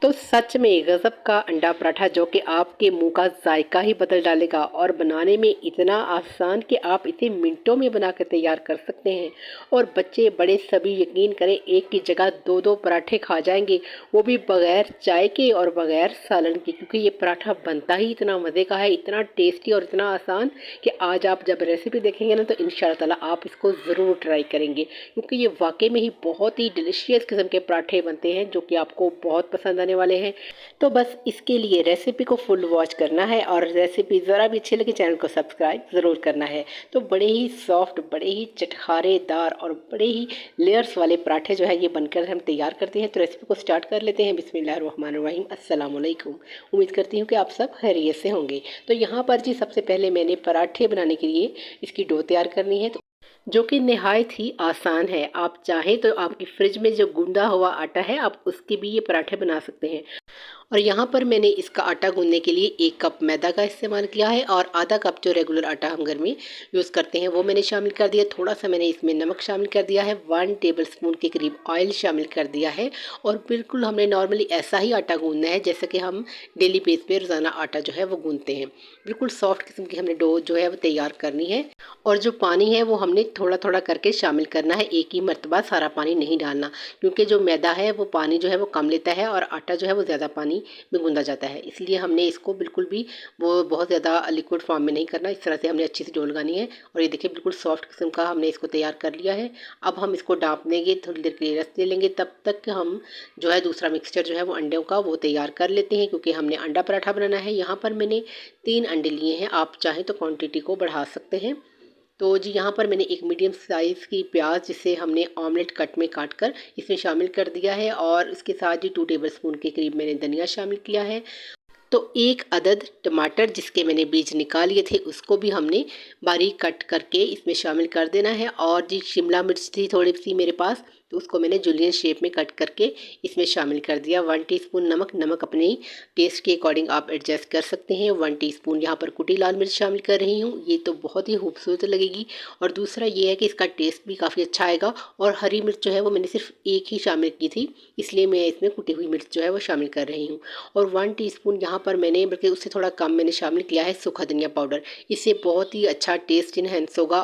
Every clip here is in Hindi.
तो सच में गज़ब का अंडा पराठा जो कि आपके मुंह का जायका ही बदल डालेगा और बनाने में इतना आसान कि आप इसे मिनटों में बनाकर तैयार कर सकते हैं। और बच्चे बड़े सभी यकीन करें एक की जगह दो दो पराठे खा जाएंगे, वो भी बगैर चाय के और बगैर सालन के, क्योंकि ये पराठा बनता ही इतना मज़े का है, इतना टेस्टी और इतना आसान कि आज आप जब रेसिपी देखेंगे ना तो इंशाल्लाह ताला आप इसको ज़रूर ट्राई करेंगे, क्योंकि ये वाकई में ही बहुत ही डिलीशियस किस्म के पराठे बनते हैं जो कि आपको बहुत पसंद आने वाले हैं। तो बस इसके लिए रेसिपी को फुल वॉच करना है और रेसिपी ज़रा भी अच्छी लगे चैनल को सब्सक्राइब ज़रूर करना है। तो बड़े ही सॉफ्ट, बड़े ही चटखारेदार और बड़े ही लेयर्स वाले पराठे जो है ये बनकर हम तैयार करते हैं। तो रेसिपी को स्टार्ट कर लेते हैं। बिस्मिल्लाहिर्रहमानिर्रहीम। अस्सलाम वालेकुम। उम्मीद करती हूँ कि आप सब खैरियत से होंगे। तो यहाँ पर जी सबसे पहले मैंने पराठे बनाने के लिए इसकी डो तैयार करनी है, जो कि निहायत ही आसान है। आप चाहें तो आपकी फ्रिज में जो गूंदा हुआ आटा है आप उसके भी ये पराठे बना सकते हैं। और यहाँ पर मैंने इसका आटा गूंदने के लिए 1 कप मैदा का इस्तेमाल किया है और आधा कप जो रेगुलर आटा हम घर में यूज़ करते हैं वो मैंने शामिल कर दिया। थोड़ा सा मैंने इसमें नमक शामिल कर दिया है, 1 टेबलस्पून के करीब ऑयल शामिल कर दिया है। और बिल्कुल हमने नॉर्मली ऐसा ही आटा गूंदना है जैसे कि हम डेली बेस पे रोज़ाना आटा जो है वो गूंदते हैं। बिल्कुल सॉफ्ट किस्म की हमने डो जो है वो तैयार करनी है। और जो पानी है वो हमने थोड़ा थोड़ा करके शामिल करना है, एक ही मरतबा सारा पानी नहीं डालना, क्योंकि जो मैदा है वो पानी जो है वो कम लेता है और आटा जो है वो ज़्यादा पानी में गूंदा जाता है। इसलिए हमने इसको बिल्कुल भी वो बहुत ज़्यादा लिक्विड फॉर्म में नहीं करना। इस तरह से हमने अच्छी सी डो लगानी है। और ये देखिए बिल्कुल सॉफ्ट किस्म का हमने इसको तैयार कर लिया है। अब हम इसको डाँप देंगे, थोड़ी देर के लिए रेस्ट ले लेंगे, तब तक हम जो है दूसरा मिक्सचर जो है वो अंडों का वो तैयार कर लेते हैं, क्योंकि हमने अंडा पराठा बनाना है। यहाँ पर मैंने 3 अंडे लिए हैं, आप चाहें तो क्वान्टिटी को बढ़ा सकते हैं। तो जी यहाँ पर मैंने एक मीडियम साइज़ की प्याज जिसे हमने ऑमलेट कट में काट कर इसमें शामिल कर दिया है। और इसके साथ ही 2 टेबलस्पून के करीब मैंने धनिया शामिल किया है। तो 1 अदद टमाटर जिसके मैंने बीज निकाल लिए थे उसको भी हमने बारीक कट करके इसमें शामिल कर देना है। और जी शिमला मिर्च थी थोड़ी सी मेरे पास, तो उसको मैंने जूलियन शेप में कट करके इसमें शामिल कर दिया। 1 टीस्पून नमक, नमक अपने टेस्ट के अकॉर्डिंग आप एडजस्ट कर सकते हैं। 1 टीस्पून यहाँ पर कुटी लाल मिर्च शामिल कर रही हूँ, ये तो बहुत ही खूबसूरत लगेगी। और दूसरा ये है कि इसका टेस्ट भी काफ़ी अच्छा आएगा। और हरी मिर्च जो है वो मैंने सिर्फ एक ही शामिल की थी, इसलिए मैं इसमें कुटी हुई मिर्च जो है वो शामिल कर रही हूँ। और 1 टीस्पून यहाँ पर मैंने, बल्कि उससे थोड़ा कम मैंने शामिल किया है सूखा धनिया पाउडर। इससे बहुत ही अच्छा टेस्ट इन्हेंस होगा।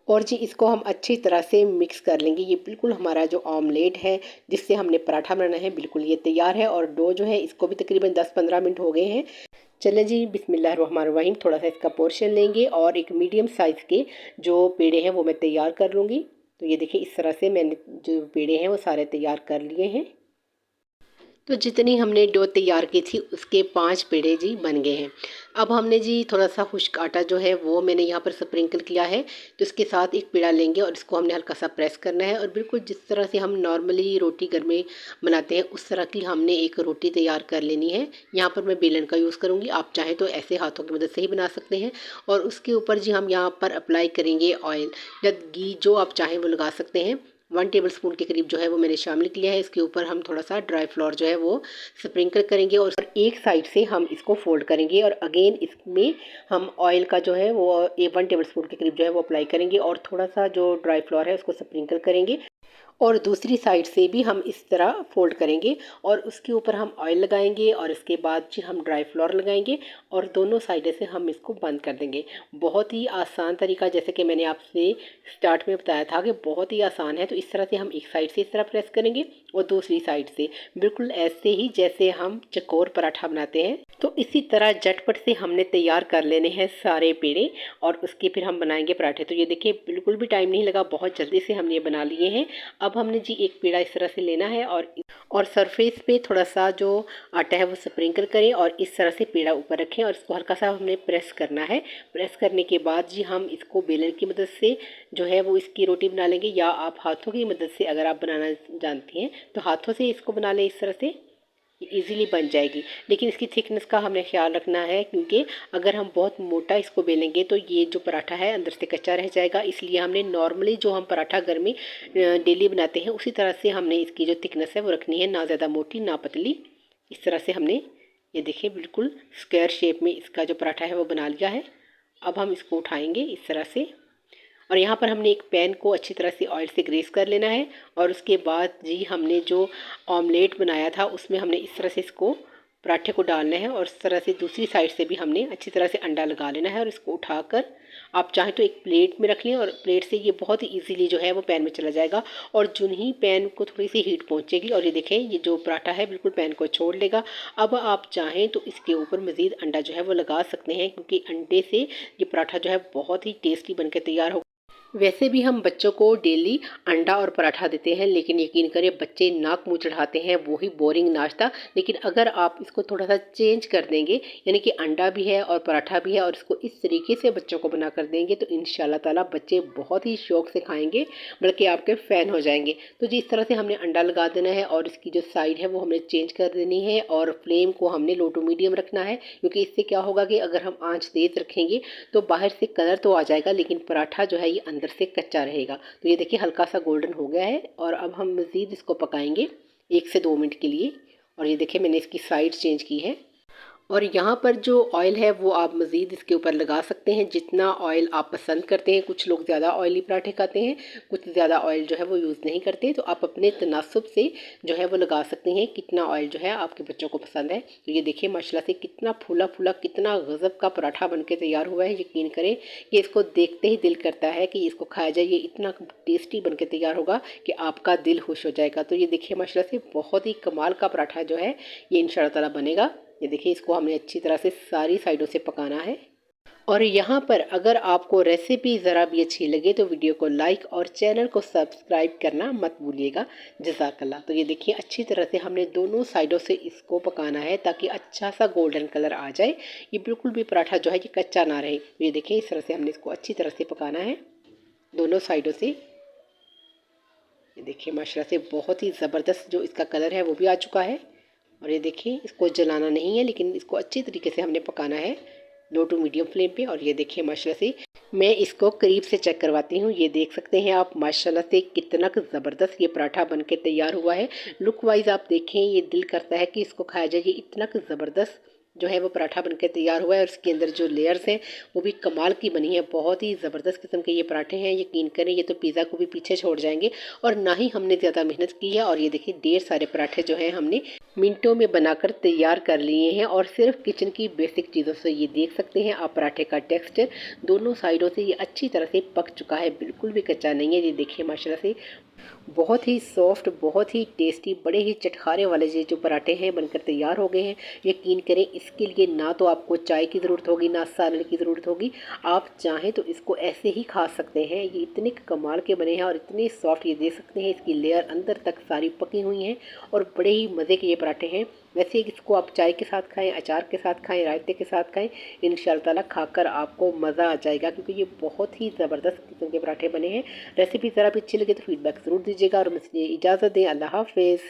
और जी इसको हम अच्छी तरह से मिक्स कर लेंगे। ये बिल्कुल हमारा जो ऑमलेट है जिससे हमने पराठा बनाना है बिल्कुल ये तैयार है। और डो जो है इसको भी तकरीबन 10-15 मिनट हो गए हैं। चलें जी बिस्मिल्लाहिर्रहमानिर्रहीम। थोड़ा सा इसका पोर्शन लेंगे और एक मीडियम साइज़ के जो पेड़े हैं वो मैं तैयार कर लूँगी। तो ये देखिए इस तरह से मैंने जो पेड़े हैं वो सारे तैयार कर लिए हैं। तो जितनी हमने डो तैयार की थी उसके 5 पेड़े जी बन गए हैं। अब हमने जी थोड़ा सा खुश्क आटा जो है वो मैंने यहाँ पर स्प्रिंकल किया है। तो इसके साथ एक पेड़ा लेंगे और इसको हमने हल्का सा प्रेस करना है। और बिल्कुल जिस तरह से हम नॉर्मली रोटी घर में बनाते हैं उस तरह की हमने एक रोटी तैयार कर लेनी है। यहाँ पर मैं बेलन का यूज़ करूँगी, आप चाहें तो ऐसे हाथों की मदद से ही बना सकते हैं। और उसके ऊपर जी हम यहाँ पर अप्लाई करेंगे ऑयल या घी, जो आप चाहें वो लगा सकते हैं। 1 टेबलस्पून के करीब जो है वो मैंने शामिल किया है। इसके ऊपर हम थोड़ा सा ड्राई फ्लावर जो है वो स्प्रिंकल करेंगे और एक साइड से हम इसको फोल्ड करेंगे। और अगेन इसमें हम ऑयल का जो है वो 1 टेबलस्पून के करीब जो है वो अप्लाई करेंगे और थोड़ा सा जो ड्राई फ्लावर है उसको स्प्रिंकल करेंगे। और दूसरी साइड से भी हम इस तरह फोल्ड करेंगे और उसके ऊपर हम ऑयल लगाएंगे और इसके बाद जी हम ड्राई फ्लावर लगाएंगे और दोनों साइड से हम इसको बंद कर देंगे। बहुत ही आसान तरीका, जैसे कि मैंने आपसे स्टार्ट में बताया था कि बहुत ही आसान है। तो इस तरह से हम एक साइड से इस तरह प्रेस करेंगे और दूसरी साइड से बिल्कुल ऐसे ही जैसे हम चकोर पराठा बनाते हैं। तो इसी तरह झटपट से हमने तैयार कर लेने हैं सारे पेड़े और उसके फिर हम बनाएंगे पराठे। तो ये देखिए बिल्कुल भी टाइम नहीं लगा, बहुत जल्दी से हमने ये बना लिए हैं। अब हमने जी एक पेड़ा इस तरह से लेना है और सरफेस पे थोड़ा सा जो आटा है वो स्प्रिंकल करें और इस तरह से पेड़ा ऊपर रखें और इसको हल्का सा हमने प्रेस करना है। प्रेस करने के बाद जी हम इसको बेलन की मदद से जो है वो इसकी रोटी बना लेंगे, या आप हाथों की मदद से अगर आप बनाना जानती हैं तो हाथों से इसको बना लें। इस तरह से इजीली बन जाएगी। लेकिन इसकी थिकनेस का हमें ख्याल रखना है, क्योंकि अगर हम बहुत मोटा इसको बेलेंगे तो ये जो पराठा है अंदर से कच्चा रह जाएगा। इसलिए हमने नॉर्मली जो हम पराठा घर में डेली बनाते हैं उसी तरह से हमने इसकी जो थिकनेस है वो रखनी है, ना ज़्यादा मोटी ना पतली। इस तरह से हमने ये देखिए बिल्कुल स्क्वायर शेप में इसका जो पराठा है वो बना लिया है। अब हम इसको उठाएंगे इस तरह से और यहाँ पर हमने एक पैन को अच्छी तरह से ऑयल से ग्रीस कर लेना है। और उसके बाद जी हमने जो ऑमलेट बनाया था उसमें हमने इस तरह से इसको पराठे को डालना है, और इस तरह से दूसरी साइड से भी हमने अच्छी तरह से अंडा लगा लेना है। और इसको उठाकर आप चाहें तो एक प्लेट में रख लें, और प्लेट से ये बहुत ही इजीली जो है वो पैन में चला जाएगा। और जो ही पैन को थोड़ी सी हीट पहुंचेगी और ये देखें ये जो पराठा है बिल्कुल पैन को छोड़ लेगा। अब आप चाहें तो इसके ऊपर मज़ीद अंडा जो है वो लगा सकते हैं, क्योंकि अंडे से ये पराठा जो है बहुत ही टेस्टी बनकर तैयार होगा। वैसे भी हम बच्चों को डेली अंडा और पराठा देते हैं, लेकिन यकीन करें बच्चे नाक मुंह चढ़ाते हैं वही बोरिंग नाश्ता। लेकिन अगर आप इसको थोड़ा सा चेंज कर देंगे, यानी कि अंडा भी है और पराठा भी है, और इसको इस तरीके से बच्चों को बना कर देंगे, तो इंशाल्लाह ताला बच्चे बहुत ही शौक से खाएंगे, बल्कि आपके फ़ैन हो जाएंगे। तो जी इस तरह से हमने अंडा लगा देना है, और इसकी जो साइड है वो हमने चेंज कर देनी है, और फ्लेम को हमने लो टू मीडियम रखना है। क्योंकि इससे क्या होगा कि अगर हम आँच तेज़ रखेंगे तो बाहर से कलर तो आ जाएगा, लेकिन पराठा जो है ये अंदर से कच्चा रहेगा। तो ये देखिए हल्का सा गोल्डन हो गया है, और अब हम मज़ीद इसको पकाएंगे 1 से 2 मिनट के लिए। और ये देखिए मैंने इसकी साइड चेंज की है। और यहाँ पर जो ऑयल है वो आप मज़ीद इसके ऊपर लगा सकते हैं, जितना ऑयल आप पसंद करते हैं। कुछ लोग ज़्यादा ऑयली पराठे खाते हैं, कुछ ज़्यादा ऑयल जो है वो यूज़ नहीं करते, तो आप अपने तनासुब से जो है वो लगा सकते हैं कितना ऑयल जो है आपके बच्चों को पसंद है। तो ये देखिए माशाल्लाह से कितना फूला फूला, कितना गज़ब का पराठा बन के तैयार हुआ है। यकीन करें कि इसको देखते ही दिल करता है कि इसको खाया जाए, ये इतना टेस्टी बन के तैयार होगा कि आपका दिल खुश हो जाएगा। तो ये देखिए माशाल्लाह से बहुत ही कमाल का पराठा जो है ये इंशाअल्लाह ताला बनेगा। ये देखिए इसको हमने अच्छी तरह से सारी साइडों से पकाना है। और यहाँ पर अगर आपको रेसिपी ज़रा भी अच्छी लगे तो वीडियो को लाइक और चैनल को सब्सक्राइब करना मत भूलिएगा। जज़ाकल्लाह। तो ये देखिए अच्छी तरह से हमने दोनों साइडों से इसको पकाना है, ताकि अच्छा सा गोल्डन कलर आ जाए। ये बिल्कुल भी पराठा जो है ये कच्चा ना रहे। तो ये देखिए इस तरह से हमने इसको अच्छी तरह से पकाना है दोनों साइडों से। ये देखिए माशाल्लाह से बहुत ही ज़बरदस्त जो इसका कलर है वो भी आ चुका है। और ये देखिए इसको जलाना नहीं है, लेकिन इसको अच्छी तरीके से हमने पकाना है लो टू मीडियम फ्लेम पे। और ये देखिए माशाल्लाह से मैं इसको करीब से चेक करवाती हूँ। ये देख सकते हैं आप माशाल्लाह से कितना ज़बरदस्त ये पराठा बन के तैयार हुआ है। लुक वाइज आप देखें ये दिल करता है कि इसको खाया जाए। ये इतना ज़बरदस्त जो है वो पराठा बनकर तैयार हुआ है, और इसके अंदर जो लेयर्स हैं वो भी कमाल की बनी है। बहुत ही ज़बरदस्त किस्म के ये पराठे हैं। यकीन करें ये तो पिज़्ज़ा को भी पीछे छोड़ जाएंगे, और ना ही हमने ज़्यादा मेहनत की है। और ये देखिए ढेर सारे पराठे जो हैं हमने मिनटों में बनाकर तैयार कर लिए हैं, और सिर्फ किचन की बेसिक चीज़ों से। ये देख सकते हैं आप पराठे का टेक्सचर दोनों साइडों से ये अच्छी तरह से पक चुका है, बिल्कुल भी कच्चा नहीं है। ये देखिए माशाल्लाह से बहुत ही सॉफ्ट, बहुत ही टेस्टी, बड़े ही चटखारे वाले ये जो पराठे हैं बनकर तैयार हो गए हैं। यकीन करें इसके लिए ना तो आपको चाय की ज़रूरत होगी, ना सालन की ज़रूरत होगी। आप चाहें तो इसको ऐसे ही खा सकते हैं। ये इतने कमाल के बने हैं और इतने सॉफ्ट, ये देख सकते हैं इसकी लेयर अंदर तक सारी पकी हुई हैं, और बड़े ही मज़े के ये पराठे हैं। वैसे इसको आप चाय के साथ खाएं, अचार के साथ खाएं, रायते के साथ खाएं, इंशाअल्लाह ताला खाकर आपको मज़ा आ जाएगा, क्योंकि ये बहुत ही ज़बरदस्त किस्म के पराठे बने हैं। रेसिपी ज़रा भी अच्छी लगे तो फीडबैक ज़रूर दीजिएगा, और मुझे इजाज़त दें। अल्लाह हाफ़िज़।